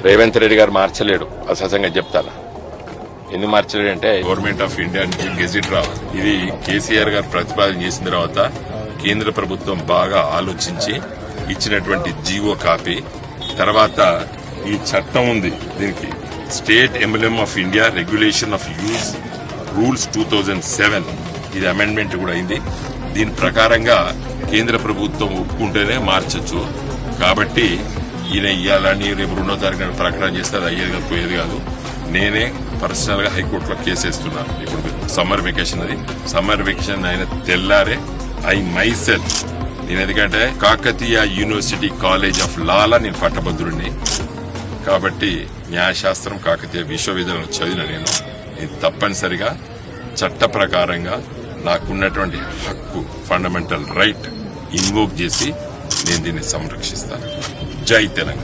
రేవంత్ రెడ్డి గారు మార్చలేడు. అసహజంగా చెప్తాను. ఎందుకు మార్చలేడు అంటే గవర్నమెంట్ ఆఫ్ ఇండియా నుంచి గెజిట్ రావాలి. ఇది కేసీఆర్ గారు ప్రతిపాదన చేసిన తర్వాత కేంద్ర ప్రభుత్వం బాగా ఆలోచించి ఇచ్చినటువంటి జీవో కాపీ. తర్వాత ఈ చట్టం ఉంది, దీనికి state emblem of India regulation of use rules 2007 ఇది అమెండ్మెంట్ కూడా అయింది. దీని ప్రకారంగా కేంద్ర ప్రభుత్వం ఒప్పుకుంటేనే మార్చొచ్చు. కాబట్టి ఈయన ఇయ్యాలని రేపు 2వ తారీఖున ప్రకటన చేస్తే అది అయ్యేది కాదు, పోయేది కాదు. నేనే పర్సనల్ గా హైకోర్టులో కేసు వేస్తున్నాను. ఇప్పుడు సమ్మర్ వెకేషన్, అది సమ్మర్ వెకేషన్ అయిన తెల్లారే ఐ మైసెల్ఫ్ నేను, ఎందుకంటే కాకతీయ యూనివర్సిటీ కాలేజ్ ఆఫ్ లాలా నేను పట్టభద్రుడిని కాబట్టి న్యాయశాస్త్రం కాకతీయ విశ్వవిద్యాలయం చదివిన నేను తప్పనిసరిగా చట్ట ప్రకారంగా నాకున్నటువంటి హక్కు, ఫండమెంటల్ రైట్ ఇన్వోక్ చేసి నేను దీన్ని సంరక్షిస్తాను. జై తెలంగాణ.